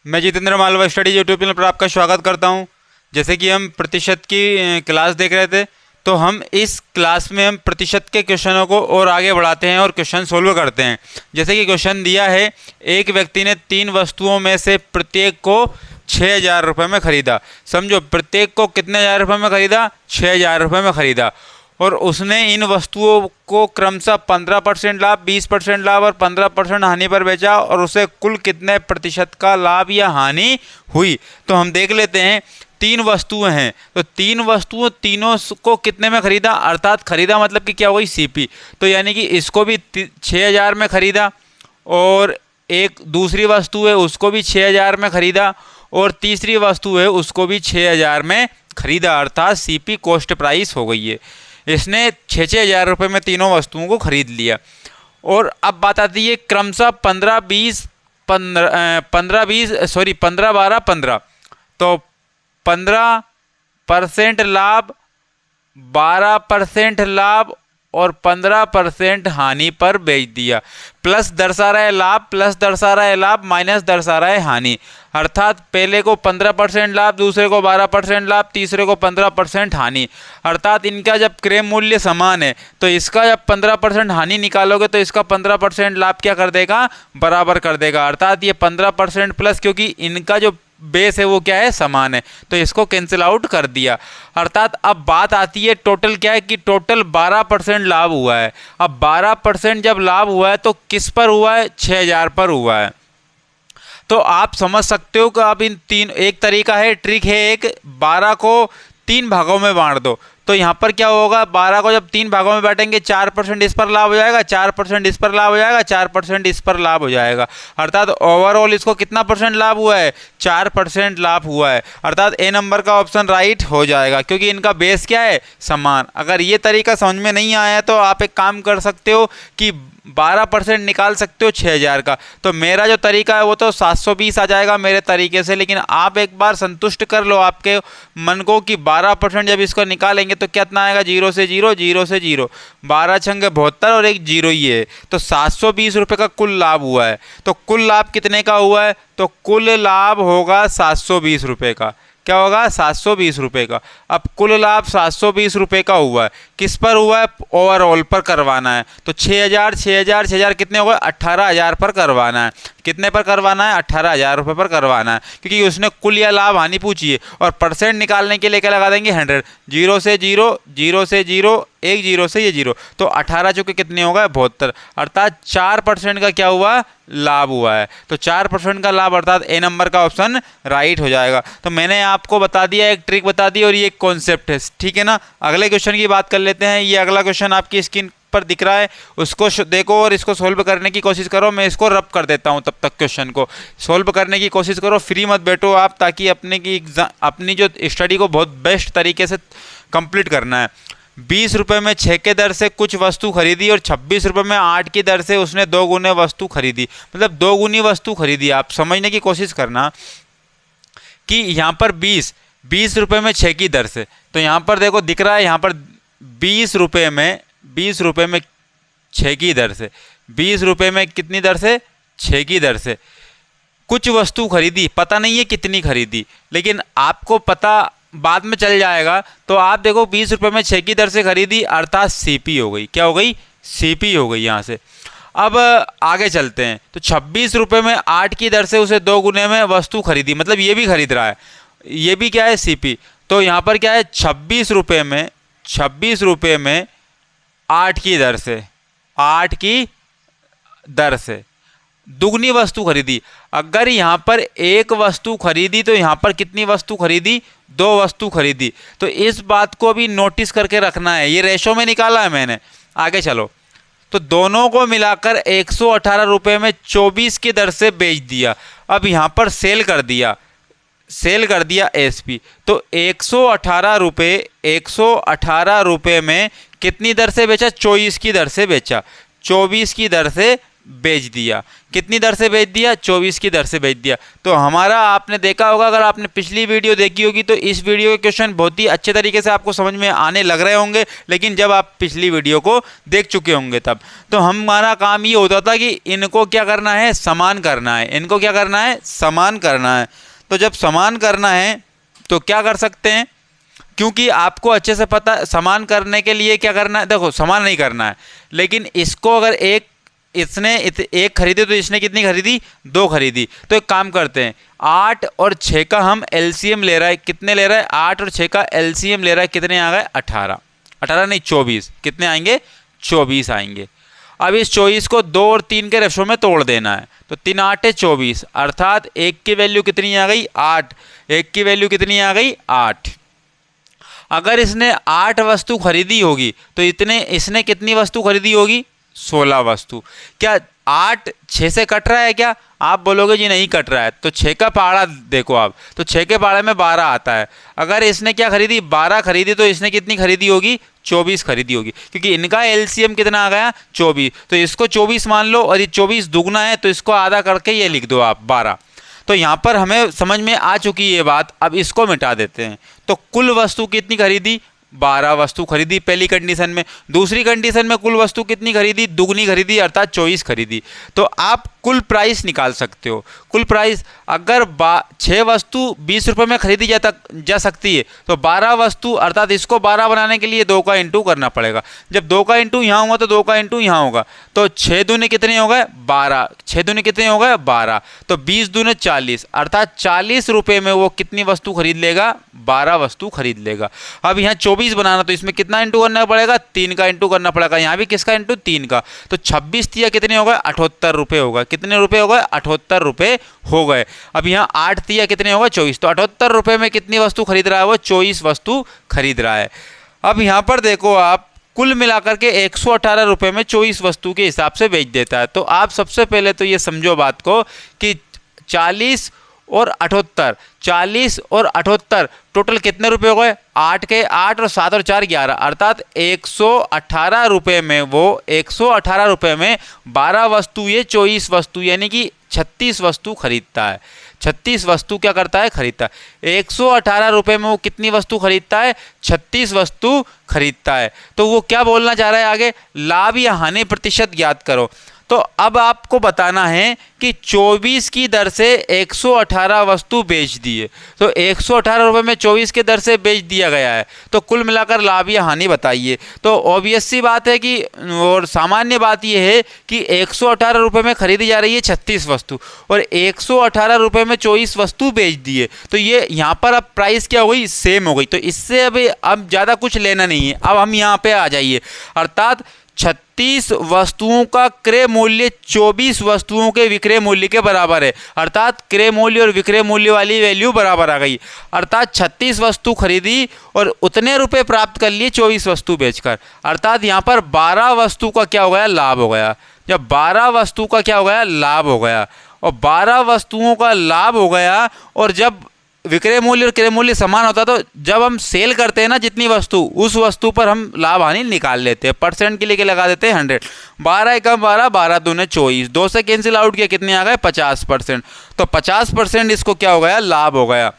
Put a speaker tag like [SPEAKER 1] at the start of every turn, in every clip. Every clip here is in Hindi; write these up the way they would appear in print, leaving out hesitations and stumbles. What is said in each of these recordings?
[SPEAKER 1] मैं Jitendra Malwa study YouTube channel पर आपका स्वागत करता हूं। जैसे कि हम प्रतिशत की क्लास देख रहे थे, तो हम इस क्लास में हम प्रतिशत के क्वेश्चनों को और आगे बढ़ाते हैं और क्वेश्चन सोल्व करते हैं। जैसे कि क्वेश्चन दिया है, एक व्यक्ति ने 3 वस्तुओं में से प्रत्येक को 6,000 रुपये में ख़रीदा। समझो, प्रत्येक को कितने हज़ार रुपये में ख़रीदा? 6,000 रुपये में ख़रीदा। और उसने इन वस्तुओं को क्रमशः 15% लाभ, 20% लाभ और 15% हानि पर बेचा, और उसे कुल कितने प्रतिशत का लाभ या हानि हुई। तो हम देख लेते हैं, 3 वस्तुएं हैं, तो 3 वस्तुओं तीनों को कितने में खरीदा, अर्थात खरीदा मतलब कि क्या हो गई, सीपी। तो यानी कि इसको भी 6,000 में खरीदा, और एक दूसरी वस्तु है उसको भी 6,000 में खरीदा, और तीसरी वस्तु है उसको भी 6,000 में खरीदा, अर्थात सीपी कॉस्ट प्राइस हो गई है। इसने 6,000 रुपये में तीनों वस्तुओं को खरीद लिया। और अब बात आती है क्रमशः 15, 12, 15। तो 15% लाभ, 12% लाभ और 15% हानि पर बेच दिया। प्लस दर्शा रहा है लाभ, प्लस दर्शा रहा है लाभ, माइनस दर्शा रहा है हानि। अर्थात पहले को 15% लाभ, दूसरे को 12% लाभ, तीसरे को 15% हानि। अर्थात इनका जब क्रय मूल्य समान है, तो इसका जब 15% हानि निकालोगे तो इसका 15% लाभ क्या कर देगा, बराबर कर देगा। अर्थात ये 15% प्लस, क्योंकि इनका जो बेस है वो क्या है, समान है, तो इसको कैंसिल आउट कर दिया। अर्थात अब बात आती है टोटल क्या है, कि टोटल 12% लाभ हुआ है। अब 12% जब लाभ हुआ है तो किस पर हुआ है, 6,000 पर हुआ है। तो आप समझ सकते हो कि आप इन तीन, एक तरीका है, ट्रिक है एक, 12 को 3 भागों में बांट दो। तो यहाँ पर क्या होगा, 12 को जब 3 भागों में बांटेंगे, 4% इस पर लाभ हो जाएगा, 4% इस पर लाभ हो जाएगा, 4% इस पर लाभ हो जाएगा। अर्थात ओवरऑल इसको कितना परसेंट लाभ हुआ है, 4% लाभ हुआ है। अर्थात ए नंबर का ऑप्शन राइट हो जाएगा, क्योंकि इनका बेस क्या है, समान। अगर ये तरीका समझ में नहीं आया तो आप एक काम कर सकते हो कि 12% निकाल सकते हो 6,000 का। तो मेरा जो तरीका है वो तो 720 आ जाएगा मेरे तरीके से, लेकिन आप एक बार संतुष्ट कर लो आपके मन को कि 12% जब इसको निकालेंगे तो कितना आएगा, 0 से 0, 0 से 0, 12 छंगे 72 और एक 0 ही है। तो 720 रुपये का कुल लाभ हुआ है। तो कुल लाभ कितने का हुआ है, तो कुल लाभ होगा 720 रुपये का। क्या होगा, 720 रुपये का। अब कुल लाभ 720 रुपये का हुआ है, किस पर हुआ है, ओवरऑल पर करवाना है। तो 6,000 6,000 6,000 कितने हो गए, 18,000 पर करवाना है। कितने पर करवाना है, 18,000 रुपये पर करवाना है, क्योंकि उसने कुल या लाभ हानि पूछी है। और परसेंट निकालने के लिए क्या लगा देंगे, 100, 0 से 0, 0 से 0, एक 0 से ये 0, तो 18 चुके कितने हो गए, 72। अर्थात 4% का क्या हुआ, लाभ हुआ है। तो 4% का लाभ, अर्थात ए नंबर का ऑप्शन राइट हो जाएगा। तो मैंने आपको बता दिया, एक ट्रिक बता दी और ये एक कॉन्सेप्ट है, ठीक है ना। अगले क्वेश्चन की बात कर लेते हैं। ये अगला क्वेश्चन आपकी स्क्रीन पर दिख रहा है, उसको देखो और इसको सोल्व करने की कोशिश करो। मैं इसको रब कर देता हूं, तब तक क्वेश्चन को सोल्व करने की कोशिश करो, फ्री मत बैठो आप, ताकि अपनी जो स्टडी को बहुत बेस्ट तरीके से कंप्लीट करना है। 20 रुपये में 6 के दर से कुछ वस्तु खरीदी और 26 रुपये में 8 की दर से उसने 2 गुने वस्तु खरीदी, मतलब 2 गुनी वस्तु खरीदी। आप समझने की कोशिश करना कि यहाँ पर 20 रुपये में 6 की दर से, तो यहाँ पर देखो दिख रहा है, यहाँ पर 20 रुपये में 6 की दर से, 20 रुपये में कितनी दर से, 6 की दर से कुछ वस्तु खरीदी। पता नहीं है कितनी खरीदी, लेकिन आपको पता बाद में चल जाएगा। तो आप देखो 20 रुपये में 6 की दर से खरीदी, अर्थात सीपी हो गई। क्या हो गई, सीपी हो गई यहाँ से। अब आगे चलते हैं। तो 26 रुपये में 8 की दर से उसे 2 गुने में वस्तु खरीदी, मतलब ये भी खरीद रहा है, ये भी क्या है, सीपी। तो यहाँ पर क्या है, 26 रुपये में 8 की दर से, 8 की दर से दुगनी वस्तु खरीदी। अगर यहाँ पर एक वस्तु खरीदी तो यहाँ पर कितनी वस्तु खरीदी, 2 वस्तु खरीदी। तो इस बात को भी नोटिस करके रखना है, ये रेशो में निकाला है मैंने। आगे चलो, तो दोनों को मिलाकर 118 रुपये में 24 की दर से बेच दिया। अब यहाँ पर सेल कर दिया एसपी। तो 118 रुपये में कितनी दर से बेचा, 24 की दर से बेचा, 24 की दर से बेच दिया। कितनी दर से बेच दिया? 24 की दर से बेच दिया। तो हमारा आपने देखा होगा, अगर आपने पिछली वीडियो देखी होगी तो इस वीडियो के क्वेश्चन बहुत ही अच्छे तरीके से आपको समझ में आने लग रहे होंगे, लेकिन जब आप पिछली वीडियो को देख चुके होंगे तब। तो हमारा काम ये होता था कि इनको क्या करना है? समान करना है। इनको क्या करना है? समान करना है। तो जब समान करना है तो क्या कर सकते हैं? क्योंकि आपको अच्छे से पता, समान करने के लिए क्या करना है? देखो, समान नहीं करना है, लेकिन इसको अगर इसने एक खरीदे तो इसने कितनी खरीदी? 2 खरीदी। तो एक काम करते हैं, 8 और 6 का हम एलसीएम ले रहा है। कितने ले रहा है? 8 और 6 का एलसीएम ले रहा है। कितने आ गए? 18। 18 नहीं, 24। कितने आएंगे? 24 आएंगे। अब इस 24 को 2 और 3 के रेशो में तोड़ देना है। तो 3 8 है 24, अर्थात 1 की वैल्यू कितनी आ गई? 8। 1 की वैल्यू कितनी आ गई? 8। अगर इसने 8 वस्तु खरीदी होगी तो इसने कितनी वस्तु खरीदी होगी? 16 वस्तु। क्या 8 6 से कट रहा है क्या? आप बोलोगे जी नहीं कट रहा है। तो 6 का पहाड़ा देखो आप, तो 6 के पहाड़े में 12 आता है। अगर इसने क्या खरीदी? 12 खरीदी, तो इसने कितनी खरीदी होगी? 24 खरीदी होगी, क्योंकि इनका एलसीएम कितना आ गया? 24। तो इसको 24 मान लो, और ये 24 दुगना है तो इसको आधा करके ये लिख दो आप 12। तो यहाँ पर हमें समझ में आ चुकी ये बात। अब इसको मिटा देते हैं। तो कुल वस्तु कितनी खरीदी? 12 वस्तु खरीदी पहली कंडीशन में। दूसरी कंडीशन में कुल वस्तु कितनी खरीदी? दुगनी खरीदी, अर्थात 24 खरीदी। तो आप कुल प्राइस निकाल सकते हो। कुल प्राइस अगर 6 वस्तु 20 रुपये में खरीदी जा सकती है, तो 12 वस्तु, अर्थात इसको 12 बनाने के लिए 2 का इंटू करना पड़ेगा। जब 2 का इंटू यहाँ हुआ तो 2 का इंटू यहाँ होगा। तो 6 दूने कितने हो गए? 12। 6 दूने कितने हो गए? 12। तो 20 दूने 40, अर्थात 40 रुपये में वो कितनी वस्तु खरीद लेगा? 12 वस्तु खरीद लेगा। अब यहाँ 24 बनाना, तो इसमें कितना इंटू करना पड़ेगा? 3 का इंटू करना पड़ेगा। यहाँ भी किसका इंटू? 3 का। तो 26 तिया कितने हो गए? 78 रुपये होगा। कितने रुपए हो गए? 78 रुपये हो गए। अब यहाँ 8 तिया कितने हो गए? 24। तो 78 रुपये में कितनी वस्तु खरीद रहा है? वो 24 वस्तु खरीद रहा है। अब यहाँ पर देखो आप, कुल मिलाकर के 118 रुपये में 24 वस्तु के हिसाब से बेच देता है। तो आप सबसे पहले तो ये समझो बात को कि 40 और 78, 40 और 78 टोटल कितने रुपए हो गए? 8 के 8 और 7 और 4 11, अर्थात 118 रुपये में, वो 118 रुपये में 12 वस्तु, ये 24 वस्तु, यानी कि 36 वस्तु खरीदता है। 36 वस्तु क्या करता है? खरीदता है। 118 रुपये में वो कितनी वस्तु खरीदता है? 36 वस्तु खरीदता है। तो वो क्या बोलना चाह रहा है आगे? लाभ या हानि प्रतिशत ज्ञात करो। तो अब आपको बताना है कि 24 की दर से 118 वस्तु बेच दिए। तो 118 रुपये में 24 के दर से बेच दिया गया है। तो कुल मिलाकर लाभ या हानि बताइए। तो ऑब्वियस सी बात है कि, और सामान्य बात यह है कि 118 रुपये में खरीदी जा रही है 36 वस्तु, और 118 रुपये में 24 वस्तु बेच दिए। तो ये यहाँ पर अब प्राइस क्या हो गई? सेम हो गई। तो इससे अब ज़्यादा कुछ लेना नहीं है। अब हम यहाँ पे आ जाइए, अर्थात 36 वस्तुओं का क्रय मूल्य 24 वस्तुओं के विक्रय मूल्य के बराबर है, अर्थात क्रय मूल्य और विक्रय मूल्य वाली वैल्यू बराबर आ गई। अर्थात 36 वस्तु खरीदी और उतने रुपए प्राप्त कर लिए 24 वस्तु बेचकर, अर्थात यहाँ पर 12 वस्तु का क्या हो गया? लाभ हो गया। जब 12 वस्तु का क्या हो गया? लाभ हो गया। और 12 वस्तुओं का लाभ हो गया, और जब विक्रय मूल्य और क्रय मूल्य समान होता है, तो जब हम सेल करते हैं ना जितनी वस्तु, उस वस्तु पर हम लाभ हानि निकाल लेते हैं। परसेंट के लिए लगा देते हैं 100। 12 एकम 12, 12 दूने 24, 2 से कैंसिल आउट किया, कितने आ गए? 50%। तो 50% इसको क्या हो गया? लाभ हो गया,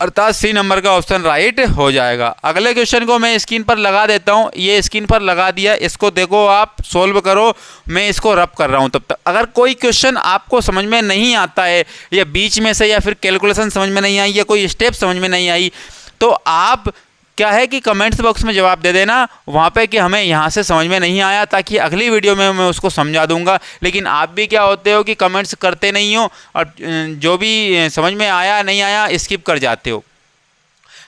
[SPEAKER 1] अर्थात सी नंबर का ऑप्शन राइट हो जाएगा। अगले क्वेश्चन को मैं स्क्रीन पर लगा देता हूँ। ये स्क्रीन पर लगा दिया, इसको देखो आप, सोल्व करो। मैं इसको रब कर रहा हूँ तब तक। अगर कोई क्वेश्चन आपको समझ में नहीं आता है, या बीच में से, या फिर कैलकुलेशन समझ में नहीं आई, या कोई स्टेप समझ में नहीं आई, तो आप क्या है कि कमेंट्स बॉक्स में जवाब दे देना वहाँ पे कि हमें यहाँ से समझ में नहीं आया, ताकि अगली वीडियो में मैं उसको समझा दूंगा। लेकिन आप भी क्या होते हो कि कमेंट्स करते नहीं हो, और जो भी समझ में आया नहीं आया स्किप कर जाते हो।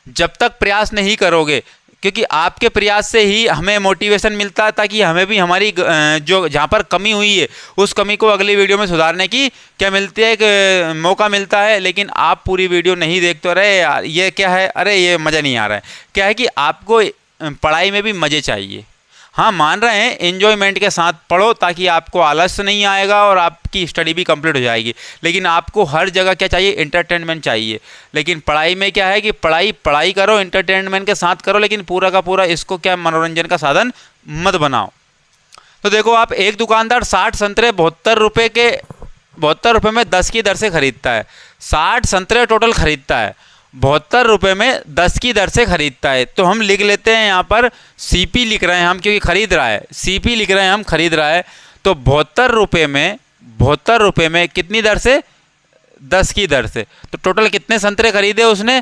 [SPEAKER 1] जब तक प्रयास नहीं करोगे, क्योंकि आपके प्रयास से ही हमें मोटिवेशन मिलता है, ताकि हमें भी हमारी जो जहाँ पर कमी हुई है उस कमी को अगली वीडियो में सुधारने की क्या मिलती है? एक मौका मिलता है। लेकिन आप पूरी वीडियो नहीं देखते रहे, यार ये क्या है, अरे ये मज़ा नहीं आ रहा है। क्या है कि आपको पढ़ाई में भी मज़े चाहिए। हाँ, मान रहे हैं एन्जॉयमेंट के साथ पढ़ो, ताकि आपको आलस नहीं आएगा और आपकी स्टडी भी कंप्लीट हो जाएगी। लेकिन आपको हर जगह क्या चाहिए? एंटरटेनमेंट चाहिए। लेकिन पढ़ाई में क्या है कि पढ़ाई करो, एंटरटेनमेंट के साथ करो, लेकिन पूरा का पूरा इसको क्या मनोरंजन का साधन मत बनाओ। तो देखो आप, एक दुकानदार 60 संतरे 72 रुपये में 10 की दर से खरीदता है। 60 संतरे टोटल खरीदता है, 72 रुपये में 10 की दर से खरीदता है। तो हम लिख लेते हैं यहाँ पर सीपी लिख रहे हैं हम, क्योंकि खरीद रहा है, सीपी लिख रहे हैं हम, खरीद रहा है। तो 72 रुपये में कितनी दर से? 10 की दर से। तो टोटल कितने संतरे खरीदे उसने?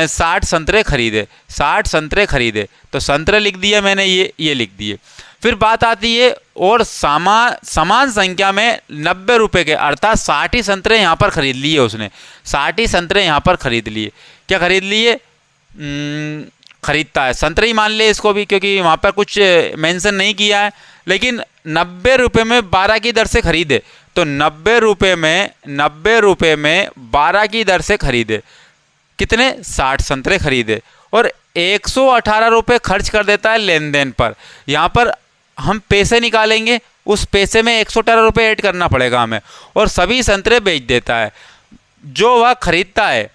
[SPEAKER 1] 60 संतरे खरीदे, 60 संतरे खरीदे। तो संतरे लिख दिया मैंने, ये लिख दिए। फिर बात आती है और समान संख्या में 90 रुपये के, अर्थात 60 ही संतरे यहाँ पर खरीद लिए उसने, 60 ही संतरे यहाँ पर खरीद लिए। क्या खरीद लिए? खरीदता है, संतरे ही मान ले इसको भी, क्योंकि वहाँ पर कुछ मेंशन नहीं किया है। लेकिन 90 रुपये में 12 की दर से खरीदे, तो 90 रुपये में 12 की दर से खरीदे। कितने? 60 संतरे खरीदे और 118 रुपये खर्च कर देता है लेन देन पर। यहाँ पर हम पैसे निकालेंगे, उस पैसे में 118 रुपये ऐड करना पड़ेगा हमें, और सभी संतरे बेच देता है जो वह खरीदता है।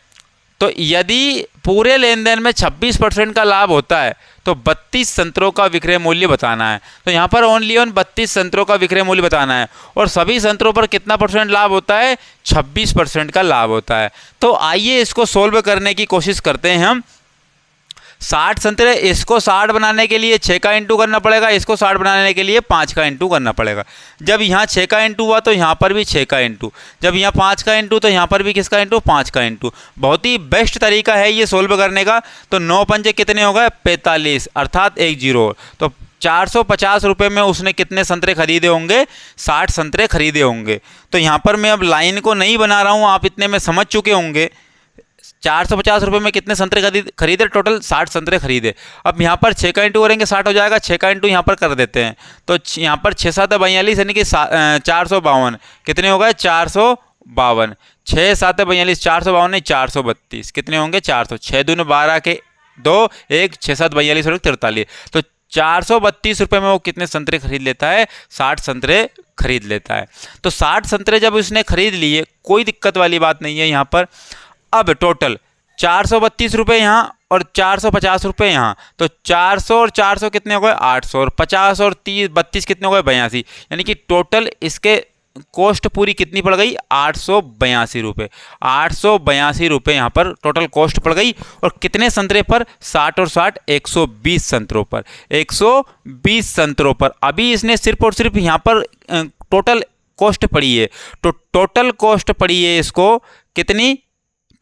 [SPEAKER 1] तो यदि पूरे लेन देन में 26% का लाभ होता है तो 32 संतरों का विक्रय मूल्य बताना है। तो यहाँ पर ओनली 32 संतरों का विक्रय मूल्य बताना है, और सभी संतरों पर कितना % लाभ होता है? 26% का लाभ होता है। तो आइए इसको सोल्व करने की कोशिश करते हैं हम। 60 संतरे, इसको 60 बनाने के लिए 6 का इंटू करना पड़ेगा, इसको 60 बनाने के लिए 5 का इंटू करना पड़ेगा। जब यहाँ 6 का इंटू हुआ तो यहाँ पर भी 6 का इंटू, जब यहाँ 5 का इंटू तो यहाँ पर भी किसका इंटू? 5 का इंटू। बहुत ही बेस्ट तरीका है ये सोल्व करने का। तो 9 पंजे कितने हो गए? 45, अर्थात 1 0। तो 450 रुपये में उसने कितने संतरे खरीदे होंगे? 60 संतरे खरीदे होंगे। तो यहाँ पर मैं अब लाइन को नहीं बना रहा हूँ, आप इतने में समझ चुके होंगे। 450 रुपये में कितने संतरे खरीदे? टोटल 60 संतरे खरीदे। अब यहाँ पर 6 का इंटू करेंगे, 60 हो जाएगा, 6 का इंटू यहाँ पर कर देते हैं। तो यहाँ पर 6 7 42, यानी कि 452। कितने हो गए? 452। 6 7 42, 452 नहीं 432। कितने होंगे? 400। 6 दूनी 12 के 2, 1 6 7 42 और 43। तो 432 रुपये में वो कितने संतरे खरीद लेता है? 60 संतरे खरीद लेता है। तो 60 संतरे जब उसने खरीद लिए, कोई दिक्कत वाली बात नहीं है यहाँ पर। अब टोटल 432 रुपये यहाँ और 450 रुपये यहाँ, तो 400 और 400 कितने हो गए? 800, और 50 और 30 32 कितने हो गए? 82। यानी कि टोटल इसके कॉस्ट पूरी कितनी पड़ गई? 882 रुपये। 882 रुपये यहाँ पर टोटल कॉस्ट पड़ गई। और कितने संतरे पर? 60 और 60, 120 संतरों पर, 120 संतरों पर। अभी इसने सिर्फ और सिर्फ यहाँ पर टोटल कॉस्ट पड़ी है। तो टोटल कॉस्ट पड़ी है इसको कितनी?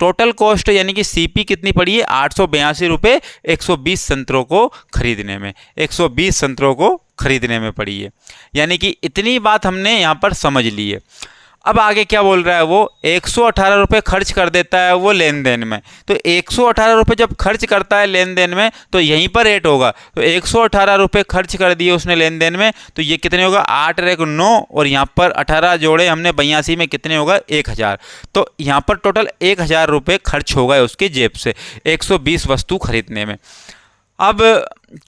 [SPEAKER 1] टोटल कॉस्ट यानी कि सीपी कितनी पड़ी है? 882 रुपये 120 संतरों को खरीदने में, 120 संतरों को खरीदने में पड़ी है। यानी कि इतनी बात हमने यहाँ पर समझ ली है। अब आगे क्या बोल रहा है वो? 118 रुपये खर्च कर देता है वो लेन देन में। तो 118 रुपये जब खर्च करता है लेन देन में तो यहीं पर रेट होगा। तो 118 रुपये खर्च कर दिए उसने लेन देन में, तो ये कितने होगा? 8 और 1 9, और यहाँ पर 18 जोड़े हमने 82 में, कितने होगा? 1000। तो यहाँ पर टोटल 1000 रुपये खर्च हो गए उसके जेब से 120 वस्तु खरीदने में। अब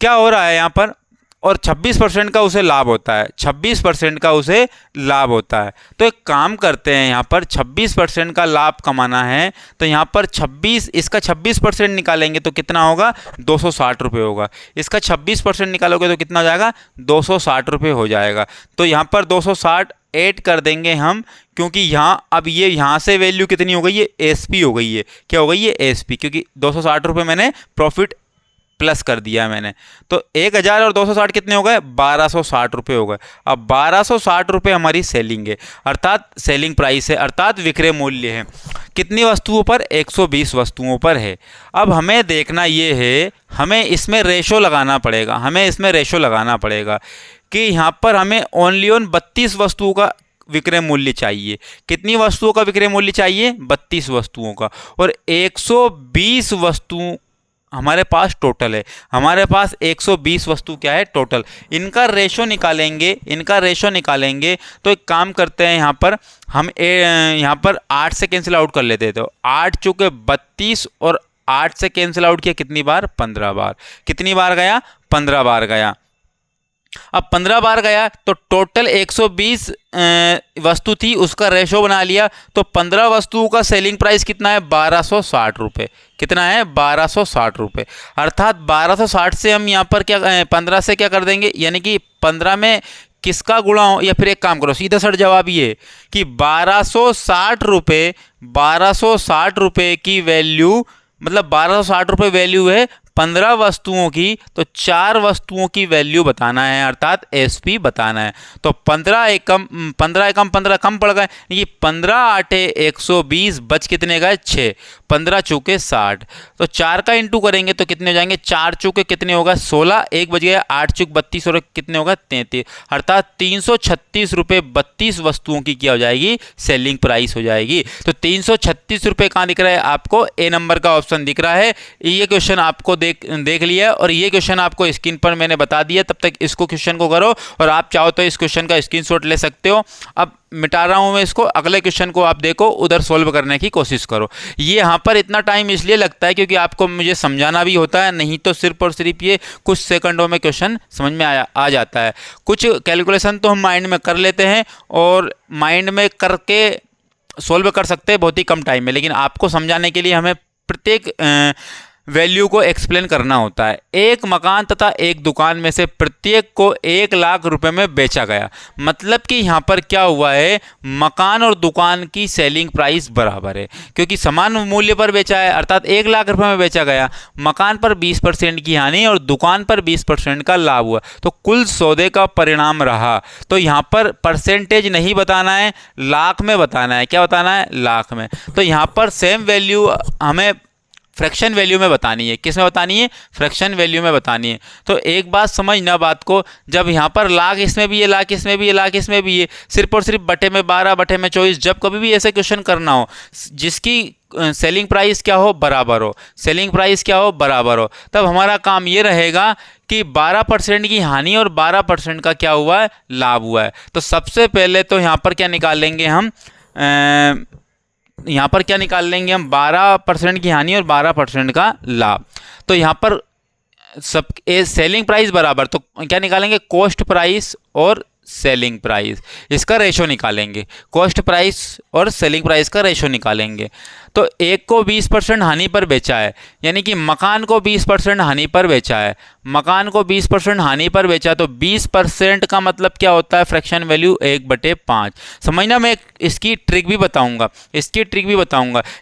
[SPEAKER 1] क्या हो रहा है यहाँ पर? और 26% का उसे लाभ होता है, 26% का उसे लाभ होता है। तो एक काम करते हैं, यहाँ पर 26% का लाभ कमाना है, तो यहाँ पर 26, इसका 26% निकालेंगे तो कितना होगा? 260 रुपये होगा। इसका 26% निकालोगे तो कितना हो जाएगा? 260 रुपये हो जाएगा। तो यहाँ पर 260 ऐड कर देंगे हम, क्योंकि यहाँ अब ये यहाँ से वैल्यू कितनी हो गई है? एसपी हो गई है। क्या हो गई है? एसपी, क्योंकि 260 रुपये मैंने प्रॉफिट प्लस कर दिया मैंने। तो 1000 और 260 कितने हो गए? 1260 रुपये हो गए। अब 1260 रुपये हमारी सेलिंग है, अर्थात सेलिंग प्राइस है, अर्थात विक्रय मूल्य है। कितनी वस्तुओं पर? 120 वस्तुओं पर है। अब हमें देखना ये है, हमें इसमें रेशो लगाना पड़ेगा, हमें इसमें रेशो लगाना पड़ेगा कि यहाँ पर हमें ओनली 32 वस्तुओं का विक्रय मूल्य चाहिए। कितनी वस्तुओं का विक्रय मूल्य चाहिए? 32 वस्तुओं का। और 120 वस्तु हमारे पास टोटल है, हमारे पास 120 वस्तु क्या है? टोटल। इनका रेशो निकालेंगे, इनका रेशो निकालेंगे। तो एक काम करते हैं, यहाँ पर हम यहाँ पर 8 से कैंसिल आउट कर लेते हैं। तो 8 चुके 32 और 8 से कैंसिल आउट किया कितनी बार? 15 बार। कितनी बार गया? 15 बार गया। अब 15 बार गया तो टोटल 120 वस्तु थी, उसका रेशो बना लिया। तो 15 वस्तुओं का सेलिंग प्राइस कितना है? 1260 रुपये। कितना है? 1260 रुपये। अर्थात 1260 से हम यहाँ पर क्या 15 से क्या कर देंगे, यानी कि 15 में किसका गुणा हो, या फिर एक काम करो सीधा सर जवाब ये कि 1260 रुपये की वैल्यू, मतलब 1260 रुपये वैल्यू है 15 वस्तुओं की, तो 4 वस्तुओं की वैल्यू बताना है, अर्थात एसपी बताना है। तो 15 एकम 15 कम पड़ गए, ये 15 आटे 120 बच कितने गए 6, 15 चौके 60, तो 4 का इंटू करेंगे तो कितने हो जाएंगे, 4 चौके कितने होगा 16, 1 बच गया, 8 चौक 32 और कितने होगा 33, अर्थात 336 रुपये 32 वस्तुओं की क्या हो जाएगी, सेलिंग प्राइस हो जाएगी। तो 336 रुपये कहाँ दिख रहा है आपको, ए नंबर का ऑप्शन दिख रहा है। ये क्वेश्चन आपको देख लिया और ये क्वेश्चन आपको स्क्रीन पर मैंने बता दिया, तब तक इसको क्वेश्चन को करो और आप चाहो तो इस क्वेश्चन का स्क्रीनशॉट ले सकते हो। अब मिटा रहा हूं मैं इसको, अगले क्वेश्चन को आप देखो, उधर सोल्व करने की कोशिश करो। ये यहाँ पर इतना टाइम इसलिए लगता है क्योंकि आपको मुझे समझाना भी होता है, नहीं तो सिर्फ और सिर्फ ये कुछ सेकंडों में क्वेश्चन समझ में आ जाता है। कुछ कैलकुलेशन तो हम माइंड में कर लेते हैं और माइंड में करके सोल्व कर सकते हैं बहुत ही कम टाइम में, लेकिन आपको समझाने के लिए हमें प्रत्येक वैल्यू को एक्सप्लेन करना होता है। एक मकान तथा एक दुकान में से प्रत्येक को 1 लाख रुपए में बेचा गया, मतलब कि यहाँ पर क्या हुआ है, मकान और दुकान की सेलिंग प्राइस बराबर है क्योंकि समान मूल्य पर बेचा है, अर्थात 1 लाख रुपए में बेचा गया। मकान पर 20% की हानि और दुकान पर 20% का लाभ हुआ, तो कुल सौदे का परिणाम रहा। तो यहाँ पर परसेंटेज नहीं बताना है, लाख में बताना है। क्या बताना है, लाख में। तो यहाँ पर सेम वैल्यू हमें फ्रैक्शन वैल्यू में बतानी है। किस में बतानी है, फ्रैक्शन वैल्यू में बतानी है। तो एक बात समझना बात को, जब यहाँ पर लाख इसमें भी है, लाख इसमें भी है, लाख इसमें भी है, सिर्फ और सिर्फ बटे में 12 बटे में 24, जब कभी भी ऐसे क्वेश्चन करना हो जिसकी सेलिंग प्राइस क्या हो, बराबर हो, सेलिंग प्राइस क्या हो, बराबर हो, तब हमारा काम ये रहेगा कि 12% की हानि और 12% का क्या हुआ है, लाभ हुआ है। तो सबसे पहले तो यहाँ पर क्या निकाल लेंगे हम, यहाँ पर क्या निकाल लेंगे हम, 12% की हानि और 12% का लाभ। तो यहाँ पर सब सेलिंग प्राइस बराबर, तो क्या निकालेंगे, कॉस्ट प्राइस और सेलिंग प्राइस, इसका रेशो निकालेंगे, कॉस्ट प्राइस और सेलिंग प्राइस का रेशो निकालेंगे। तो एक को 20% हानि पर बेचा है, यानी कि मकान को 20% हानि पर बेचा है, मकान को 20% हानि पर बेचा, तो 20% का मतलब क्या होता है, फ्रैक्शन वैल्यू 1/5। समझना, मैं इसकी ट्रिक भी बताऊंगा,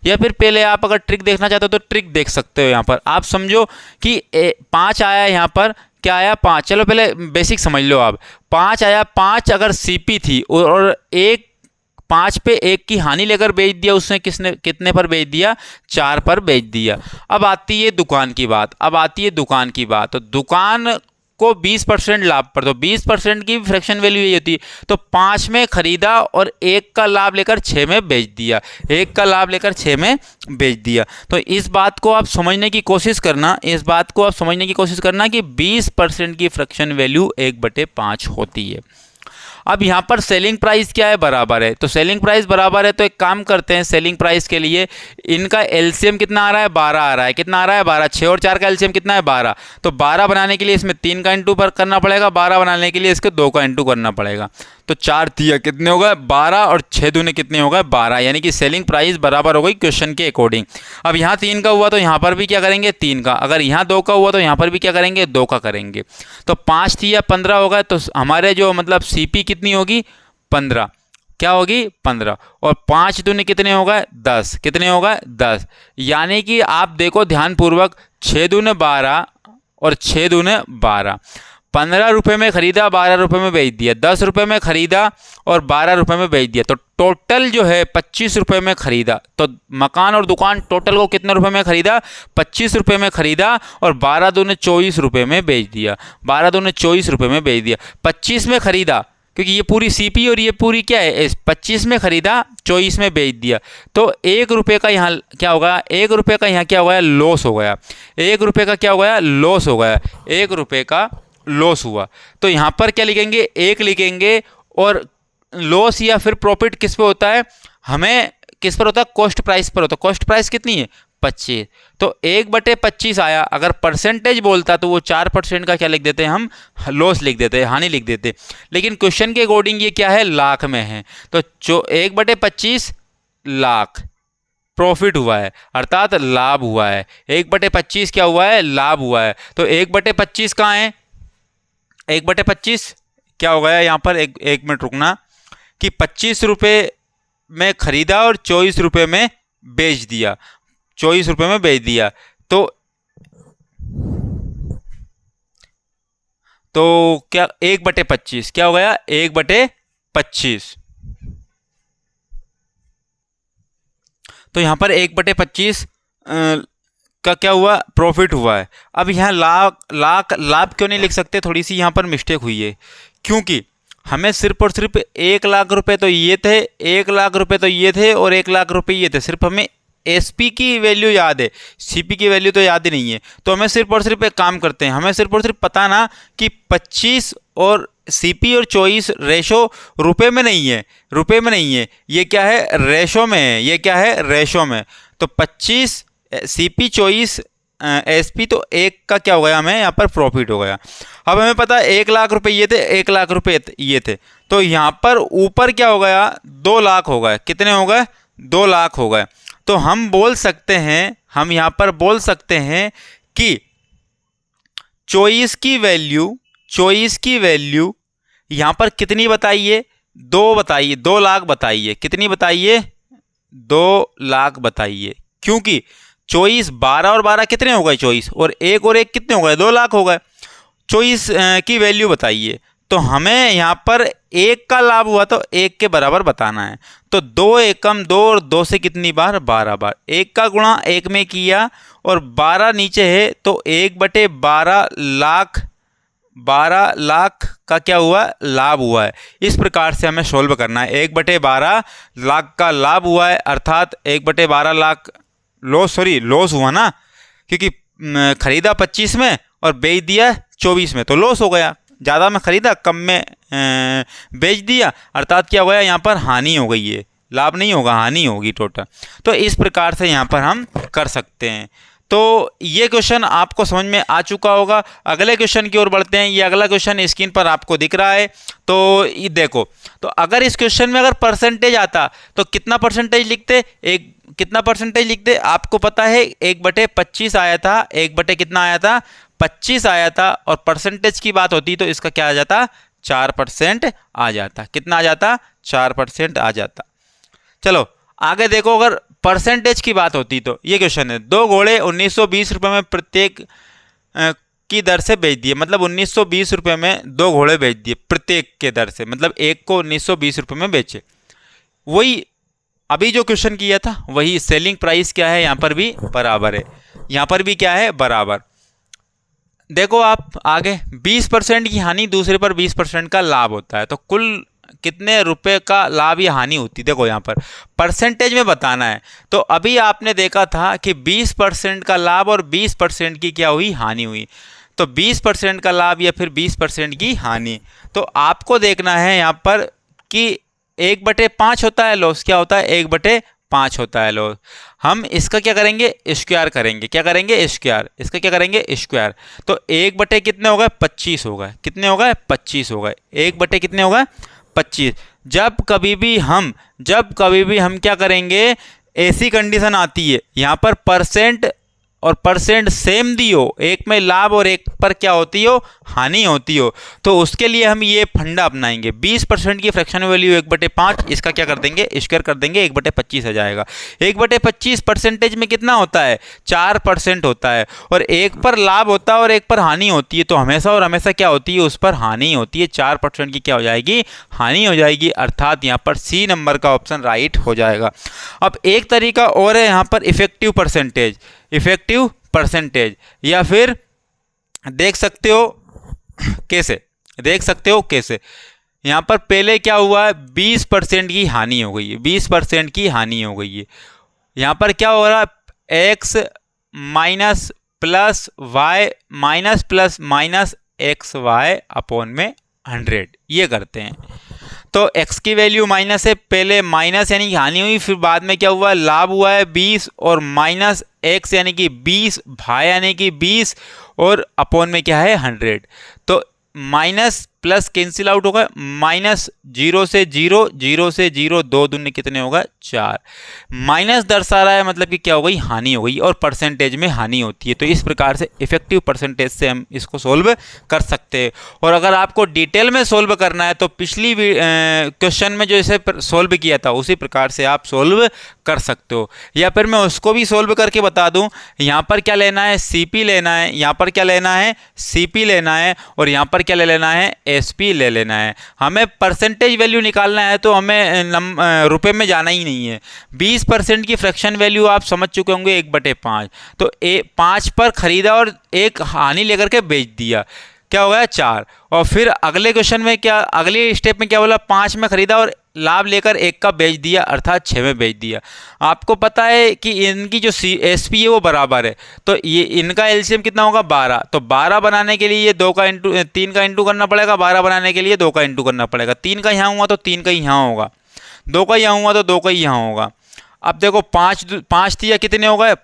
[SPEAKER 1] या फिर पहले आप अगर ट्रिक देखना चाहते हो तो ट्रिक देख सकते हो। यहाँ पर आप समझो कि 5 आया, यहाँ पर क्या आया, 5। चलो पहले बेसिक समझ लो आप, 5 आया, 5 अगर सीपी थी और 5 पे 1 की हानि लेकर बेच दिया उसने, कितने पर बेच दिया, 4 पर बेच दिया। अब आती है दुकान की बात, तो दुकान को 20% लाभ पर, तो 20% की फ्रैक्शन वैल्यू यही होती है। तो 5 में खरीदा और 1 का लाभ लेकर 6 में बेच दिया, 1 का लाभ लेकर 6 में बेच दिया। तो इस बात को आप समझने की कोशिश करना, कि 20% की फ्रैक्शन वैल्यू 1/5 होती है। अब यहाँ पर सेलिंग प्राइस क्या है, बराबर है। तो सेलिंग प्राइस बराबर है, तो एक काम करते हैं, सेलिंग प्राइस के लिए इनका एलसीएम कितना आ रहा है, 12 आ रहा है। कितना आ रहा है, 12। 6 और 4 का एलसीएम कितना है, 12। तो 12 बनाने के लिए इसमें 3 का इंटू पर करना पड़ेगा, 12 बनाने के लिए इसके 2 का इंटू करना पड़ेगा। तो 4 दिया कितने हो गए, 12, और 6 दूने कितने हो गए, 12, यानी कि सेलिंग प्राइस बराबर हो गई क्वेश्चन के अकॉर्डिंग। अब यहाँ 3 का हुआ तो यहाँ पर भी क्या करेंगे, 3 का। अगर यहाँ 2 का हुआ तो यहाँ पर भी क्या करेंगे, 2 का करेंगे। तो 5 थी या 15 होगा, तो हमारे जो मतलब सीपी कितनी होगी, 15। क्या होगी, 15, और 5 दूने कितने हो गए, 10। कितने हो गए, 10। यानी कि आप देखो ध्यानपूर्वक, 6 दूने 12 और 6 दूने 12। 15 रुपये में खरीदा, 12 रुपये में बेच दिया, 10 रुपये में खरीदा और 12 रुपये में बेच दिया, तो टोटल जो है 25 रुपये में खरीदा। तो मकान और दुकान टोटल को कितने रुपये में खरीदा, 25 रुपये में खरीदा, और 12 दूने 24 रुपये में बेच दिया, 12 दूने 24 रुपये में बेच दिया। 25 में खरीदा, क्योंकि ये पूरी सीपी और ये पूरी क्या है, 25 में खरीदा, 24 में बेच दिया, तो 1 रुपये का यहाँ क्या होगा, 1 रुपये का यहाँ क्या हो गया, लॉस हो गया। 1 रुपये का क्या हो गया, लॉस हो गया, 1 रुपये का लॉस हुआ। तो यहाँ पर क्या लिखेंगे, 1 लिखेंगे। और लॉस या फिर प्रॉफिट किस पे होता है, हमें किस पर होता है, कॉस्ट प्राइस पर होता है। कॉस्ट प्राइस कितनी है, 25। तो 1/25 आया। अगर परसेंटेज बोलता तो वो 4% का क्या लिख देते हैं हम, लॉस लिख देते हैं, हानि लिख देते। लेकिन क्वेश्चन के अकॉर्डिंग ये क्या है, लाख में है। तो जो 1/25 लाख प्रॉफिट हुआ है, अर्थात लाभ हुआ है। 1/25 क्या हुआ है, लाभ हुआ है। तो 1/25 कहाँ है, 1/25 क्या हो गया यहाँ पर, एक मिनट रुकना, कि 25 रुपये में खरीदा और 24 रुपये में बेच दिया, 24 रुपये में बेच दिया। तो क्या 1/25 क्या हो गया, 1/25। तो यहाँ पर 1/25 का क्या हुआ, प्रॉफिट हुआ है। अब यहाँ लाभ क्यों नहीं लिख सकते, थोड़ी सी यहाँ पर मिस्टेक हुई है, क्योंकि हमें सिर्फ और सिर्फ 1 लाख रुपए तो ये थे, 1 लाख रुपए तो ये थे और 1 लाख रुपए ये थे। सिर्फ हमें एसपी की वैल्यू याद है, सीपी की वैल्यू तो याद ही नहीं है। तो हमें सिर्फ और सिर्फ एक काम करते हैं, हमें सिर्फ और सिर्फ पता ना कि 25 और सीपी और 24 रेशो रुपए में नहीं है, रुपए में नहीं है, ये क्या है, रेशो में है, ये क्या है, रेशो में। तो 25 सीपी 24 एसपी, तो एक का क्या हो गया, हमें यहाँ पर प्रॉफिट हो गया। अब हमें पता है 1 लाख रुपए ये थे, 1 लाख रुपए ये थे, तो यहाँ पर ऊपर क्या हो गया, 2 लाख हो गए। कितने हो गए, 2 लाख हो गए। तो हम बोल सकते हैं, हम यहाँ पर बोल सकते हैं कि 24 की वैल्यू यहाँ पर कितनी बताइए, 2 बताइए, 2 लाख बताइए। कितनी बताइए, 2 लाख बताइए, क्योंकि 24 12 और 12 कितने हो गए, 24 और 1 कितने हो गए, 2 लाख हो गए। 24 की वैल्यू बताइए। तो हमें यहाँ पर 1 का लाभ हुआ तो 1 के बराबर बताना है। तो 2 एकम 2 और 2 से कितनी बार, 12 बार। 1 का गुणा 1 में किया और 12 नीचे है, तो 1/12 लाख, 12 लाख का क्या हुआ, लाभ हुआ है। इस प्रकार से हमें सोल्व करना है। 1/12 लाख का लाभ हुआ है, अर्थात 1/12 लाख लॉस हुआ ना, क्योंकि खरीदा 25 में और बेच दिया 24 में, तो लॉस हो गया। ज़्यादा में खरीदा, कम में बेच दिया, अर्थात क्या हो गया, यहाँ पर हानि हो गई है, लाभ नहीं होगा, हानि होगी टोटल। तो इस प्रकार से यहाँ पर हम कर सकते हैं। तो ये क्वेश्चन आपको समझ में आ चुका होगा। अगले क्वेश्चन की ओर बढ़ते हैं। ये अगला क्वेश्चन स्क्रीन पर आपको दिख रहा है, तो ये देखो। तो अगर इस क्वेश्चन में अगर परसेंटेज आता तो कितना परसेंटेज लिखते, कितना परसेंटेज लिखते, आपको पता है 1/25 आया था, 1 कितना आया था, 25 आया था, और परसेंटेज की बात होती तो इसका क्या आ जाता, 4% आ जाता। कितना आ जाता, 4% आ जाता। चलो आगे देखो, अगर परसेंटेज की बात होती तो ये क्वेश्चन है, 2 घोड़े 1920 रुपये में प्रत्येक की दर से बेच दिए, मतलब 1920 रुपये में 2 घोड़े बेच दिए प्रत्येक के दर से, मतलब एक को 1920 रुपये में बेचे। वही अभी जो क्वेश्चन किया था वही सेलिंग प्राइस क्या है, यहाँ पर भी बराबर है, यहाँ पर भी क्या है, बराबर। देखो आप आगे 20% की हानि, दूसरे पर 20% का लाभ होता है, तो कुल कितने रुपए का लाभ या हानि होती है, देखो यहाँ पर परसेंटेज में बताना है। तो अभी आपने देखा था कि 20% का लाभ और 20% की क्या हुई, हानि हुई। तो 20% का लाभ या फिर 20% की हानि, तो आपको देखना है यहाँ पर कि 1/5 होता है लॉस, क्या होता है, 1/5 होता है लॉस। हम इसका क्या करेंगे, स्क्वायर करेंगे। क्या करेंगे, स्क्वायर। इसका क्या करेंगे, स्क्वायर। तो 1 कितने हो गए, 25 हो गए। कितने हो गए, 25 हो गए। 1 कितने हो गए, 25। जब कभी भी हम क्या करेंगे, ऐसी कंडीशन आती है यहाँ पर परसेंट और परसेंट सेम दी हो, एक में लाभ और एक पर क्या होती हो, हानि होती हो, तो उसके लिए हम ये फंडा अपनाएंगे। 20% की फ्रैक्शन वैल्यू 1/5, इसका क्या कर देंगे, स्क्वायर कर देंगे, 1/25 आ जाएगा। 1/25 परसेंटेज में कितना होता है, 4% होता है, और एक पर लाभ होता है और एक पर हानि होती है, तो हमेशा और हमेशा क्या होती है, उस पर हानि होती है। 4% की क्या हो जाएगी, हानि हो जाएगी, अर्थात यहाँ पर सी नंबर का ऑप्शन राइट हो जाएगा। अब एक तरीका और है यहाँ पर, इफेक्टिव परसेंटेज, या फिर देख सकते हो कैसे, यहाँ पर पहले क्या हुआ है, 20% की हानि हो गई है, 20% की हानि हो गई है। यहाँ पर क्या हो रहा है, x minus plus Y minus plus minus X Y upon में 100, ये करते हैं। तो x की वैल्यू माइनस है, पहले माइनस यानी कि हानि हुई, फिर बाद में क्या हुआ, लाभ हुआ है 20, और माइनस x यानी कि 20, भाई यानी कि 20, और अपॉन में क्या है 100। तो माइनस प्लस कैंसिल आउट होगा, माइनस 0 से 0, 0 से 0, 2 दूनी कितने होगा 4। माइनस दर्शा रहा है मतलब कि क्या हो गई, हानि हो गई, और परसेंटेज में हानि होती है। तो इस प्रकार से इफेक्टिव परसेंटेज से हम इसको सोल्व कर सकते हैं। और अगर आपको डिटेल में सोल्व करना है तो पिछली क्वेश्चन में जो इसे सोल्व किया था उसी प्रकार से आप सोल्व कर सकते हो, या फिर मैं उसको भी सोल्व करके बता दूं। यहाँ पर क्या लेना है, सीपी लेना है, यहाँ पर क्या लेना है, सीपी लेना है, और यहाँ पर क्या ले लेना है, एसपी ले लेना है। हमें परसेंटेज वैल्यू निकालना है तो हमें रुपए में जाना ही नहीं है। 20% की फ्रैक्शन वैल्यू आप समझ चुके होंगे 1/5। तो 5 पर खरीदा और 1 हानि लेकर के बेच दिया, क्या हो गया 4। और फिर अगले क्वेश्चन में क्या, अगले स्टेप में क्या बोला, 5 में खरीदा और लाभ लेकर 1 का बेच दिया, अर्थात 6 में बेच दिया। आपको पता है कि इनकी जो एसपी है वो बराबर है, तो ये इनका एलसीएम कितना होगा 12। तो 12 बनाने के लिए ये 3 का इंटू करना पड़ेगा, 12 बनाने के लिए 2 का इंटू करना पड़ेगा। 3 का यहाँ हुआ तो 3 का यहाँ होगा, 2 का यहाँ हुआ तो 2 का यहाँ होगा। अब देखो 5 दिया कितने हो गए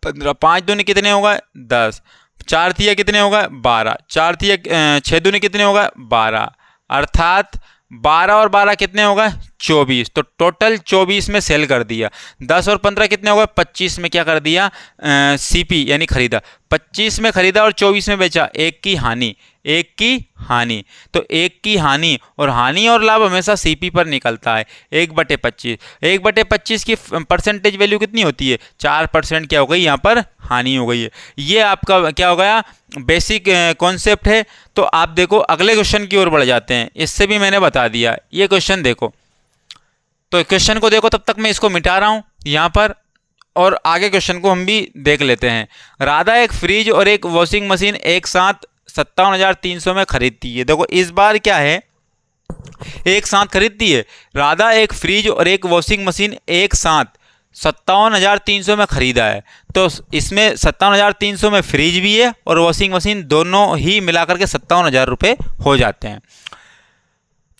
[SPEAKER 1] 15, 5 दूनी कितने हो गए 10, 4 दिया कितने हो गए 12, 4 दिया 6 दूनी कितने हो गए 12, अर्थात 12 और 12 कितने हो गए 24। तो टोटल 24 में सेल कर दिया। 10 और 15 कितने हो गए 25 में क्या कर दिया, सीपी यानी खरीदा। 25 में खरीदा और 24 में बेचा, 1 की हानि, 1 की हानि। तो 1 की हानि, और हानि और लाभ हमेशा सीपी पर निकलता है। 1/25, 1/25 की परसेंटेज वैल्यू कितनी होती है 4%, क्या हो गई यहाँ पर हानि हो गई है। ये आपका क्या हो गया, बेसिक कॉन्सेप्ट है। तो आप देखो अगले क्वेश्चन की ओर बढ़ जाते हैं, इससे भी मैंने बता दिया। ये क्वेश्चन देखो, तो क्वेश्चन को देखो, तब तक मैं इसको मिटा रहा हूँ यहाँ पर, और आगे क्वेश्चन को हम भी देख लेते हैं। राधा एक फ्रिज और एक वॉशिंग मशीन एक साथ 57,300 में खरीदती है। देखो इस बार क्या है, एक साथ खरीदती है। राधा एक फ्रिज और एक वॉशिंग मशीन एक साथ 57,300 में खरीदा है। तो इसमें 57,300 में फ्रिज भी है और वॉशिंग मशीन, दोनों ही मिलाकर के 57,000 रुपये हो जाते हैं।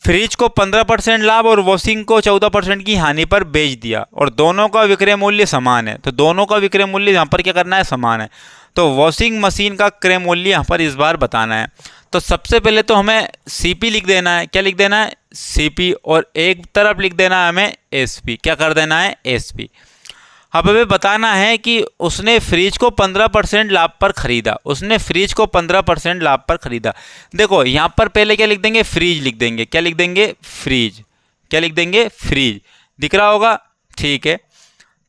[SPEAKER 1] फ्रिज को 15% लाभ और वॉशिंग को 14% की हानि पर बेच दिया, और दोनों का विक्रय मूल्य समान है। तो दोनों का विक्रय मूल्य यहाँ पर क्या करना है, समान है। तो वॉशिंग मशीन का क्रय मूल्य यहाँ पर इस बार बताना है। तो सबसे पहले तो हमें सीपी लिख देना है। क्या लिख देना है, सीपी, और एक तरफ लिख देना है हमें एसपी। क्या कर देना है, एसपी। अब हमें बताना है कि उसने फ्रिज को 15% लाभ पर खरीदा, उसने फ्रिज को 15% लाभ पर खरीदा। देखो यहाँ पर पहले क्या लिख देंगे, फ्रिज लिख देंगे। क्या लिख देंगे, फ्रिज। क्या लिख देंगे, फ्रिज। दिख रहा होगा, ठीक है।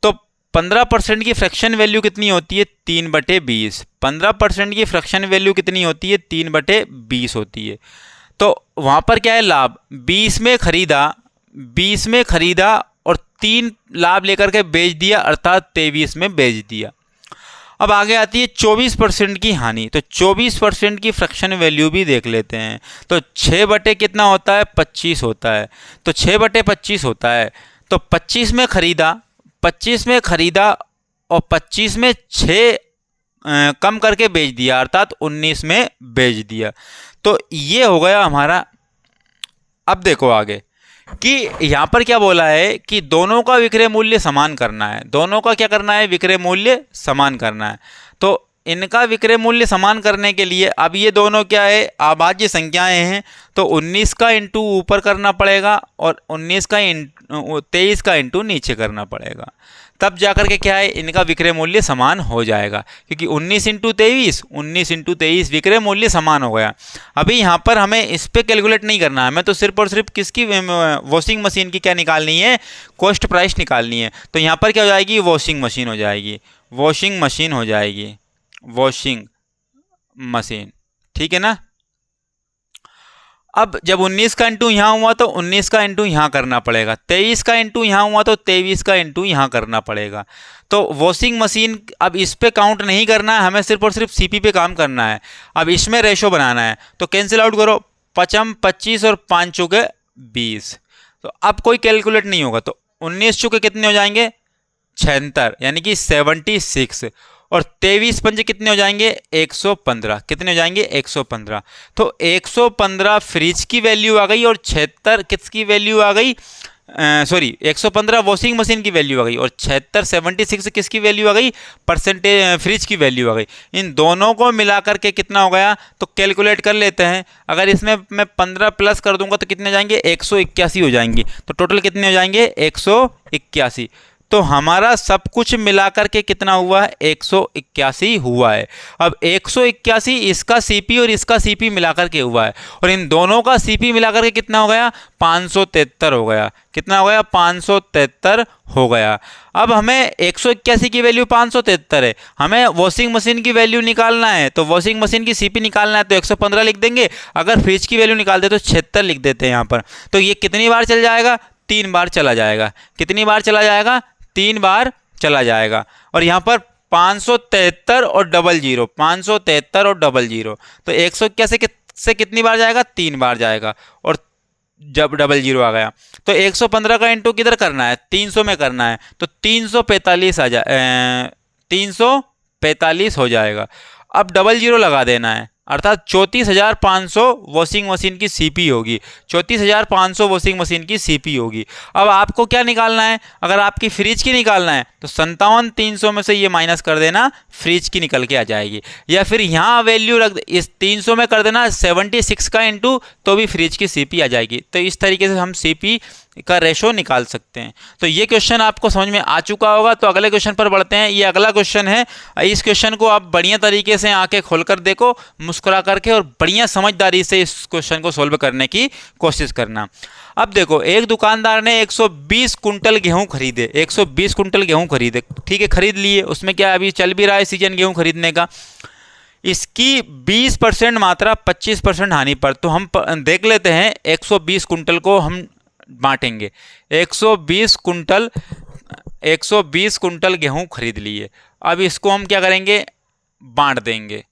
[SPEAKER 1] तो 15% की फ्रैक्शन वैल्यू कितनी होती है 3/20। 15% की फ्रैक्शन वैल्यू कितनी होती है 3/20 होती है। तो वहाँ पर क्या है, लाभ 20 में खरीदा, 20 में खरीदा और 3 लाभ लेकर के बेच दिया, अर्थात 23 में बेच दिया। अब आगे आती है 24% की हानि। तो 24% की फ्रैक्शन वैल्यू भी देख लेते हैं। तो 6 बटे कितना होता है, 25 होता है। तो 6/25 होता है। तो 25 में खरीदा, 25 में खरीदा और 25 में 6 कम करके बेच दिया, अर्थात 19 में बेच दिया। तो ये हो गया हमारा। अब देखो आगे कि यहाँ पर क्या बोला है कि दोनों का विक्रय मूल्य समान करना है। दोनों का क्या करना है, विक्रय मूल्य समान करना है। तो इनका विक्रय मूल्य समान करने के लिए अब ये दोनों क्या है, अभाज्य संख्याएं हैं। तो 19 का इंटू ऊपर करना पड़ेगा और 23 का इंटू नीचे करना पड़ेगा, तब जाकर के क्या है, इनका विक्रय मूल्य समान हो जाएगा। क्योंकि 19 × 23 विक्रय मूल्य समान हो गया। अभी यहाँ पर हमें इस पर कैलकुलेट नहीं करना है, हमें तो सिर्फ और सिर्फ किसकी, वॉशिंग मशीन की क्या निकालनी है, कॉस्ट प्राइस निकालनी है। तो यहाँ पर क्या हो जाएगी, वॉशिंग मशीन हो जाएगी, वॉशिंग मशीन हो जाएगी, वॉशिंग मशीन, ठीक है ना। अब जब 19 का इंटू यहाँ हुआ तो 19 का इंटू यहाँ करना पड़ेगा, 23 का इंटू यहाँ हुआ तो 23 का इंटू यहाँ करना पड़ेगा। तो वॉशिंग मशीन, अब इस पे काउंट नहीं करना है, हमें सिर्फ और सिर्फ सीपी पे काम करना है। अब इसमें रेशो बनाना है, तो कैंसिल आउट करो, 5 25 और 5 चौके 20। तो अब कोई कैलकुलेट नहीं होगा, तो 19 चौके कितने हो जाएंगे 76, यानी कि 76, और 23 पंजे कितने हो जाएंगे 115, कितने हो जाएंगे 115। तो 115 फ्रिज की वैल्यू आ गई और 76 किसकी वैल्यू आ गई, सॉरी 115 वॉशिंग मशीन की वैल्यू आ गई और 76 किसकी वैल्यू आ गई, परसेंटेज फ्रिज की वैल्यू आ गई। इन दोनों को मिला करके कितना हो गया, तो कैलकुलेट कर लेते हैं। अगर इसमें मैं 15 प्लस कर दूंगा तो कितने जाएंगे, 181 हो जाएंगे। तो टोटल कितने हो जाएंगे, 181। तो हमारा सब कुछ मिलाकर के कितना हुआ है, 181 हुआ है। अब 181 इसका सीपी और इसका सीपी मिलाकर के हुआ है, और इन दोनों का सीपी मिलाकर के कितना हो गया, 573 हो गया। कितना हो गया, 573 हो गया। अब हमें 181 की वैल्यू 573 है, हमें वॉशिंग मशीन की वैल्यू निकालना है। तो वॉशिंग मशीन की सीपी निकालना है तो 115 लिख देंगे। अगर फ्रिज की वैल्यू निकाल दे तो 76 लिख देते हैं यहाँ पर। तो ये कितनी बार चल जाएगा, 3 बार चला जाएगा। कितनी बार चला जाएगा, 3 बार चला जाएगा। और यहाँ पर 573 और 00, 573 और 00, तो 181 से कितनी बार जाएगा, 3 बार जाएगा। और जब 00 आ गया तो 115 का इंटू किधर करना है, 300 में करना है। तो 345 आ जाए, 345 हो जाएगा। अब 00 लगा देना है, अर्थात 34,500 वॉशिंग मशीन की सीपी होगी। 34,500 वॉशिंग मशीन की सीपी होगी। अब आपको क्या निकालना है, अगर आपकी फ्रिज की निकालना है तो 57,300 में से ये माइनस कर देना, फ्रिज की निकल के आ जाएगी। या फिर यहाँ वैल्यू रख, इस 300 में कर देना 76 का इंटू, तो भी फ्रिज की सीपी आ जाएगी। तो इस तरीके से हम सीपी का रेशो निकाल सकते हैं। तो ये क्वेश्चन आपको समझ में आ चुका होगा। तो अगले क्वेश्चन पर बढ़ते हैं। ये अगला क्वेश्चन है, इस क्वेश्चन को आप बढ़िया तरीके से आंखें खोलकर देखो, मुस्कुरा करके, और बढ़िया समझदारी से इस क्वेश्चन को सोल्व करने की कोशिश करना। अब देखो, एक दुकानदार ने 120 कुंटल गेहूं खरीदे, 120 कुंटल गेहूं खरीदे, ठीक है, खरीद लिए। उसमें क्या अभी चल भी रहा है सीजन गेहूं खरीदने का। इसकी 20% मात्रा 25% हानि पर। तो हम देख लेते हैं, 120 कुंटल को हम बांटेंगे। 120 कुंटल गेहूं खरीद लिए। अब इसको हम क्या करेंगे, बांट देंगे।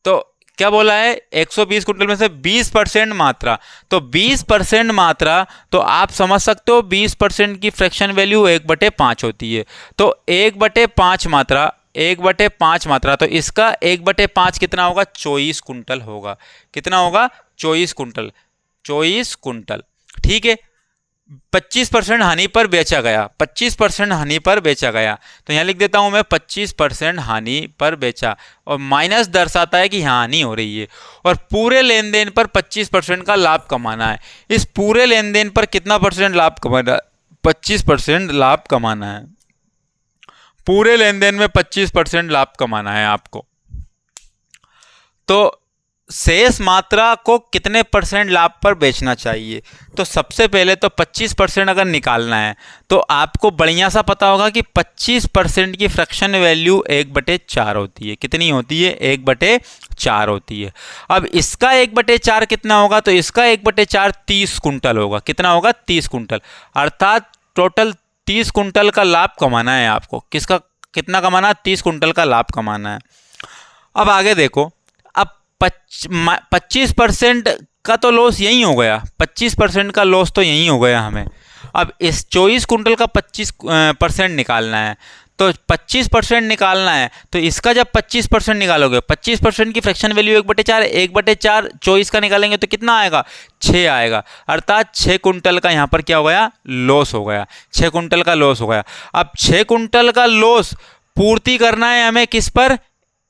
[SPEAKER 1] तो क्या बोला है, 120 कुंटल में से 20% मात्रा। तो 20% मात्रा, तो आप समझ सकते हो 20% की फ्रैक्शन वैल्यू 1/5 होती है। तो 1/5 मात्रा, 1/5 मात्रा, तो इसका 1/5 कितना होगा, 24 कुंटल होगा। कितना होगा, 24 कुंटल, 24 कुंटल, ठीक है। 25% हानि पर बेचा गया, 25% हानि पर बेचा गया। तो यहाँ लिख देता हूं मैं 25% हानि पर बेचा, और माइनस दर्शाता है कि यहाँ हानि हो रही है। और पूरे लेन देन पर 25% का लाभ कमाना है। इस पूरे लेन देन पर कितना परसेंट लाभ कमाना है, 25% लाभ कमाना है। पूरे लेन देन में 25% लाभ कमाना है आपको। तो शेष मात्रा को कितने परसेंट लाभ पर बेचना चाहिए। तो सबसे पहले तो 25% अगर निकालना है तो आपको बढ़िया सा पता होगा कि 25% की फ्रैक्शन वैल्यू 1/4 होती है। कितनी होती है, 1/4 होती है। अब इसका 1/4 कितना होगा, तो इसका 1/4 30 कुंटल होगा। कितना होगा, 30 कुंटल, अर्थात टोटल 30 कुंटल का लाभ कमाना है आपको। किसका, कितना कमाना, 30 कुंटल का लाभ कमाना है। अब आगे देखो, 25% का तो लॉस यही हो गया, 25% का लॉस तो यही हो गया हमें। अब इस 24 कुंटल का 25% निकालना है। तो 25% निकालना है, तो इसका जब 25% निकालोगे, 25% की फ्रैक्शन वैल्यू 1/4, 1/4 24 का निकालेंगे तो कितना आएगा, 6 आएगा। अर्थात 6 कुंटल का यहाँ पर क्या हो गया, लॉस हो गया। 6 कुंटल का लॉस हो गया। अब 6 कुंटल का लॉस पूर्ति करना है हमें किस पर,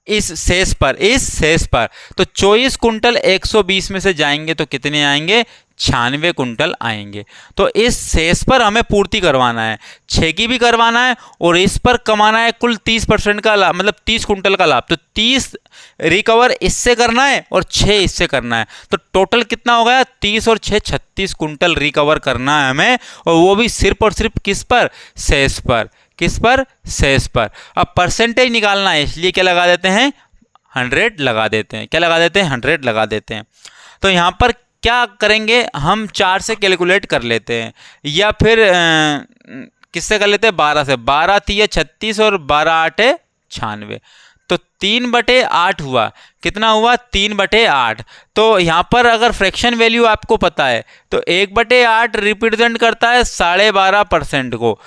[SPEAKER 1] इस शेष पर, इस शेष पर। तो 24 कुंटल 120 में से जाएंगे तो कितने आएंगे, 96 कुंटल आएंगे। तो इस शेष पर हमें पूर्ति करवाना है, 6 की भी करवाना है, और इस पर कमाना है कुल 30% का लाभ, मतलब 30 कुंटल का लाभ। तो 30 रिकवर इससे करना है और 6 इससे करना है। तो टोटल कितना हो गया, 30 और 6 36 कुंटल रिकवर करना है हमें, और वो भी सिर्फ और सिर्फ किस पर, शेष पर। किस पर, शेष पर। अब परसेंटेज निकालना है, इसलिए क्या लगा देते हैं, 100 लगा देते हैं। क्या लगा देते हैं, 100 लगा देते हैं। तो यहाँ पर क्या करेंगे, हम 4 से कैलकुलेट कर लेते हैं, या फिर किससे कर लेते हैं, 12 से। 12 3 36 और 12 8 96। तो 3/8 हुआ। कितना हुआ, 3/8। तो यहाँ पर अगर फ्रैक्शन वैल्यू आपको पता है तो 1/8 रिप्रेजेंट करता है 12.5% को,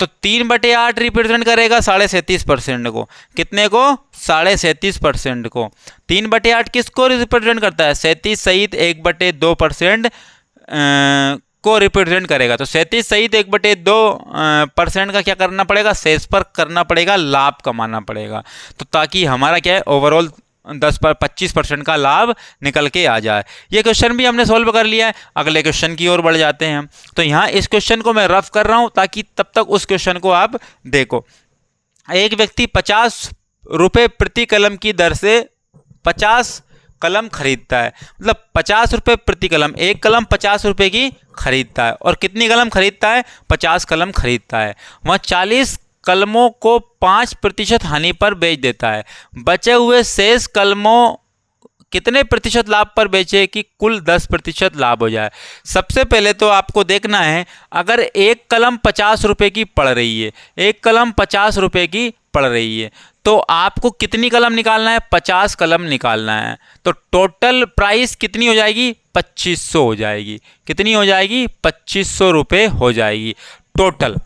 [SPEAKER 1] तो 3/8 रिप्रेजेंट करेगा 37.5% को। कितने को, 37.5% को। 3/8 किसको रिप्रेजेंट करता है, 37 सहित 1/2% को रिप्रेजेंट करेगा। तो 37 सहित 1/2% का क्या करना पड़ेगा, शेष पर करना पड़ेगा, लाभ कमाना पड़ेगा। तो ताकि हमारा क्या है, ओवरऑल 25% का लाभ निकल के आ जाए। ये क्वेश्चन भी हमने सॉल्व कर लिया है। अगले क्वेश्चन की ओर बढ़ जाते हैं हम। तो यहाँ इस क्वेश्चन को मैं रफ कर रहा हूँ ताकि तब तक उस क्वेश्चन को आप देखो। एक व्यक्ति 50 रुपये प्रति कलम की दर से 50 कलम खरीदता है, मतलब 50 रुपये प्रति कलम, एक कलम 50 रुपये की खरीदता है। और कितनी कलम खरीदता है, 50 कलम खरीदता है। वह 40 कलमों को 5% हानि पर बेच देता है। बचे हुए शेष कलमों कितने प्रतिशत लाभ पर बेचे कि कुल 10% लाभ हो जाए। सबसे पहले तो आपको देखना है, अगर एक कलम 50 रुपये की पड़ रही है, एक कलम 50 रुपये की पड़ रही है, तो आपको कितनी कलम निकालना है, 50 कलम निकालना है। तो टोटल प्राइस कितनी हो जाएगी, 2500 हो जाएगी। कितनी हो जाएगी, 2500 रुपये हो जाएगी टोटल।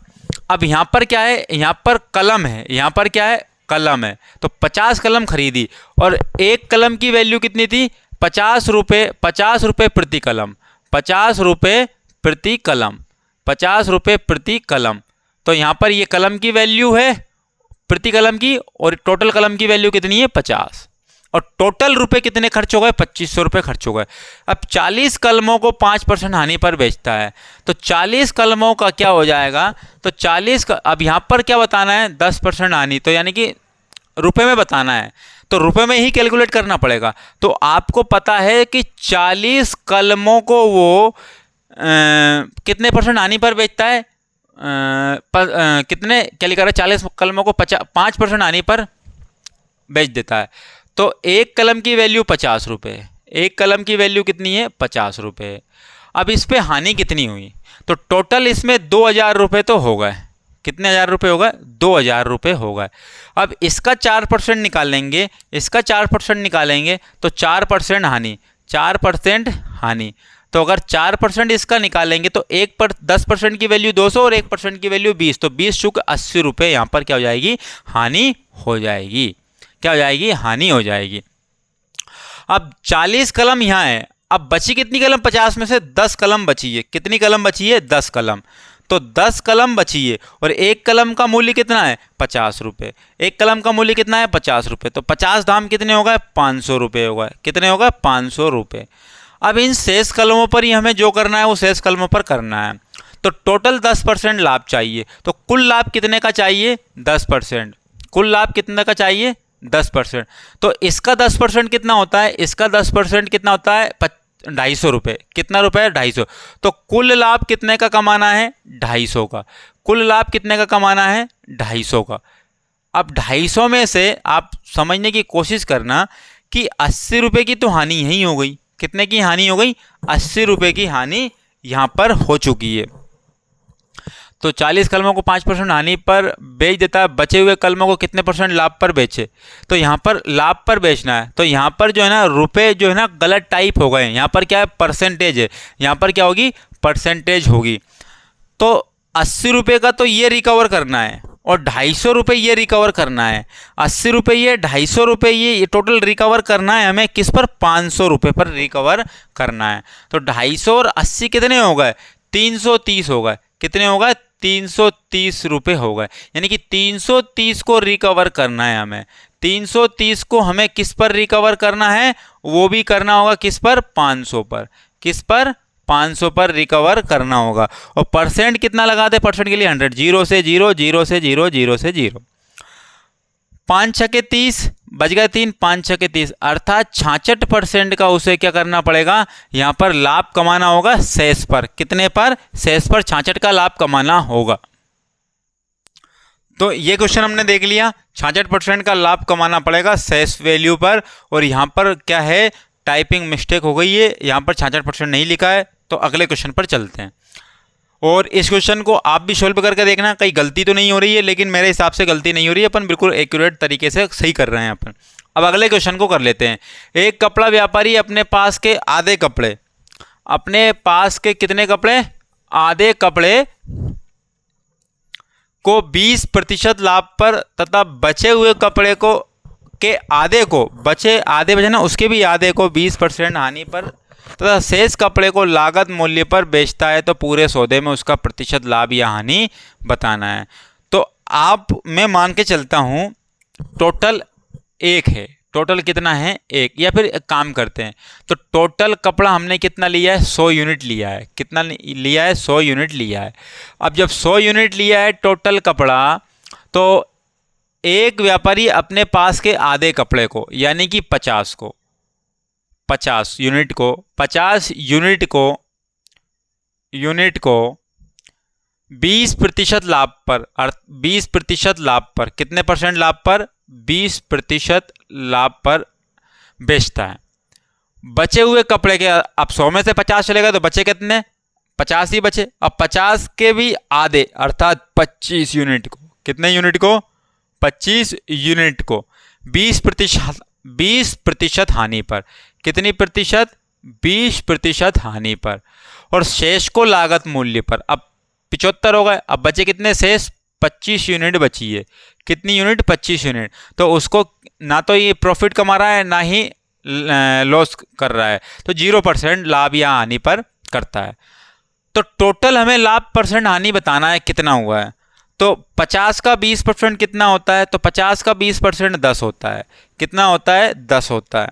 [SPEAKER 1] अब यहाँ पर क्या है, यहाँ पर कलम है, यहाँ पर क्या है, कलम है। तो 50 कलम खरीदी और एक कलम की वैल्यू कितनी थी, 50 रुपये, 50 रुपये प्रति कलम, 50 रुपये प्रति कलम, 50 रुपये प्रति कलम। तो यहाँ पर ये कलम की वैल्यू है प्रति कलम की, और टोटल कलम की वैल्यू कितनी है, 50। और टोटल रुपए कितने खर्च हो गए, 2500 रुपये खर्च हो गए। अब 40 कलमों को 5% हानि पर बेचता है, तो 40 कलमों का क्या हो जाएगा, तो 40 का, अब यहाँ पर क्या बताना है, 10% हानि, तो यानी कि रुपए में बताना है, तो रुपए में ही कैलकुलेट करना पड़ेगा। तो आपको पता है कि 40 कलमों को वो कितने % हानि पर बेचता है, कितने क्या लिखा रहा है, 40 कलमों को 5% हानि पर बेच देता है। तो एक कलम की वैल्यू 50 रुपये, एक कलम की वैल्यू कितनी है, 50 रुपये। अब इस पे हानि कितनी हुई, तो टोटल इसमें 2000 रुपये तो हो गए। कितने हज़ार रुपये हो गए, 2000 रुपये हो गए। अब इसका 4% निकालेंगे, इसका 4% निकालेंगे, तो 4% हानि, 4% हानि। तो अगर 4% इसका निकालेंगे तो 10% की वैल्यू 200 और 1% की वैल्यू 20, तो 20 चुक 80 रुपये यहाँ पर क्या हो जाएगी, हानि हो जाएगी। क्या हो जाएगी, हानि हो जाएगी। अब 40 कलम यहाँ है, अब बची कितनी कलम, 50 में से 10 कलम बची है। कितनी कलम बची है, 10 कलम। तो 10 कलम बची है और एक कलम का मूल्य कितना है, 50 रुपये। एक कलम का मूल्य कितना है, 50 रुपये। तो 50 दाम कितने हो गए, 500 रुपये हो गए। कितने हो गए, 500 रुपये। अब इन शेष कलमों पर ही हमें जो करना है वो शेष कलमों पर करना है। तो टोटल 10% लाभ चाहिए, तो कुल लाभ कितने का चाहिए, 10%। कुल लाभ कितने का चाहिए, 10%। तो इसका 10% कितना होता है, इसका 10% कितना होता है, 250 रुपये। कितना रुपये, 250। तो कुल लाभ कितने का कमाना है, 250 का। कुल लाभ कितने का कमाना है, 250 का। अब 250 में से आप समझने की कोशिश करना कि 80 रुपये की तो हानि यहीं हो गई। कितने की हानि हो गई, 80 रुपये की हानि यहाँ पर हो चुकी है। तो 40 कलमों को 5% हानि पर बेच देता है, बचे हुए कलमों को कितने % लाभ पर बेचे, तो यहाँ पर लाभ पर बेचना है। तो यहाँ पर जो है ना रुपए जो है ना गलत टाइप हो गए, यहाँ पर क्या है, परसेंटेज है, यहाँ पर क्या होगी, परसेंटेज होगी। तो 80 रुपये का तो ये रिकवर करना है और 250 रुपये ये रिकवर करना है। 80 रुपये ये, 250 रुपये ये टोटल रिकवर करना है हमें किस पर, 500 रुपये पर रिकवर करना है। तो 250 और 80 कितने हो गए, 330 हो गए। कितने हो गए, 330 रुपये हो गए। यानी कि 330 को रिकवर करना है हमें। 330 को हमें किस पर रिकवर करना है, वो भी करना होगा किस पर, 500 पर। किस पर, 500 पर रिकवर करना होगा। और परसेंट कितना लगाते, परसेंट के लिए 100, 0 से 0, 0 से 0, 0 से 0। 5 छके 30, बच गए 3, 5 छके 30, अर्थात 66% का उसे क्या करना पड़ेगा, यहाँ पर लाभ कमाना होगा शेष पर। कितने पर, शेष पर 66 का लाभ कमाना होगा। तो ये क्वेश्चन हमने देख लिया, 66% का लाभ कमाना पड़ेगा शेष वैल्यू पर। और यहाँ पर क्या है, टाइपिंग मिस्टेक हो गई है, यहाँ पर 66% नहीं लिखा है। तो अगले क्वेश्चन पर चलते हैं और इस क्वेश्चन को आप भी सॉल्व करके देखना, कहीं गलती तो नहीं हो रही है, लेकिन मेरे हिसाब से गलती नहीं हो रही है, अपन बिल्कुल एक्यूरेट तरीके से सही कर रहे हैं अपन। अब अगले क्वेश्चन को कर लेते हैं। एक कपड़ा व्यापारी अपने पास के आधे कपड़े, अपने पास के कितने कपड़े, आधे कपड़े को 20% लाभ पर तथा बचे हुए कपड़े को के आधे को, बचे ना उसके भी आधे को 20% हानि पर तथा शेष कपड़े को लागत मूल्य पर बेचता है तो पूरे सौदे में उसका प्रतिशत लाभ या हानि बताना है। तो मैं मान के चलता हूँ टोटल 1 है, टोटल कितना है 1, या फिर एक काम करते हैं तो टोटल कपड़ा हमने कितना लिया है 100 यूनिट लिया है, कितना लिया है 100 यूनिट लिया है। अब जब 100 यूनिट लिया है टोटल कपड़ा, तो एक व्यापारी अपने पास के आधे कपड़े को यानी कि 50 यूनिट को 20% लाभ पर 20% लाभ पर कितने परसेंट लाभ पर 20% लाभ पर बेचता है। बचे हुए कपड़े के अब 100 में से 50 चलेगा तो बचे कितने 50 ही बचे। अब 50 के भी आधे अर्थात 25 यूनिट को, कितने यूनिट को 25 यूनिट को 20% हानि पर, कितनी प्रतिशत 20% हानि पर, और शेष को लागत मूल्य पर। अब 75 हो गए, अब बचे कितने शेष 25 यूनिट बची है, कितनी यूनिट 25 यूनिट। तो उसको ना तो ये प्रॉफिट कमा रहा है ना ही लॉस कर रहा है, तो 0% लाभ या हानि पर करता है। तो टोटल हमें लाभ परसेंट हानि बताना है कितना हुआ है। तो 50 का 20% कितना होता है, तो 50 का 20% 10 होता है, कितना होता है 10 होता है।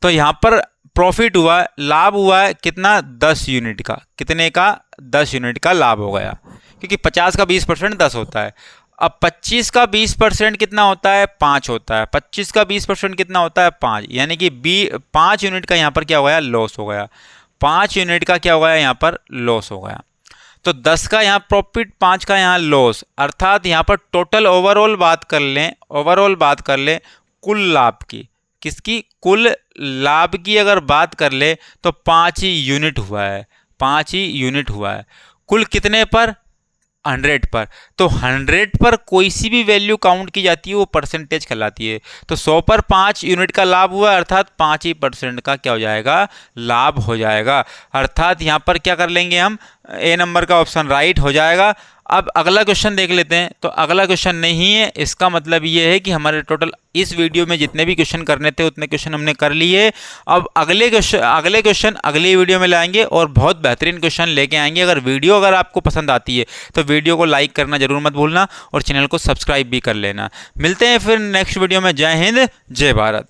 [SPEAKER 1] तो यहाँ पर प्रॉफिट हुआ, लाभ हुआ है कितना 10 यूनिट का, कितने का 10 यूनिट का लाभ हो गया, क्योंकि 50 का 20% 10 होता है। अब 25 का 20% कितना होता है 5 होता है, 25 का 20% कितना होता है 5, यानी कि 5 यूनिट का यहाँ पर क्या हो गया लॉस हो गया, 5 यूनिट का क्या हो गया यहाँ पर लॉस हो गया। तो 10 का यहाँ प्रॉफिट, 5 का यहाँ लॉस, अर्थात यहाँ पर टोटल ओवरऑल बात कर लें कुल लाभ की, किसकी कुल लाभ की अगर बात कर ले तो 5 ही यूनिट हुआ है, 5 ही यूनिट हुआ है। कुल कितने पर 100 पर। तो 100 पर कोई सी भी वैल्यू काउंट की जाती है वो परसेंटेज कहलाती है। तो 100 पर 5 यूनिट का लाभ हुआ अर्थात 5 ही % का क्या हो जाएगा लाभ हो जाएगा। अर्थात यहाँ पर क्या कर लेंगे हम, ए नंबर का ऑप्शन राइट हो जाएगा। अब अगला क्वेश्चन देख लेते हैं। तो अगला क्वेश्चन नहीं है, इसका मतलब ये है कि हमारे टोटल इस वीडियो में जितने भी क्वेश्चन करने थे उतने क्वेश्चन हमने कर लिए। अब अगले क्वेश्चन अगली वीडियो में लाएंगे और बहुत बेहतरीन क्वेश्चन लेके आएंगे। अगर आपको पसंद आती है तो वीडियो को लाइक करना जरूर मत भूलना और चैनल को सब्सक्राइब भी कर लेना। मिलते हैं फिर नेक्स्ट वीडियो में। जय हिंद, जय भारत।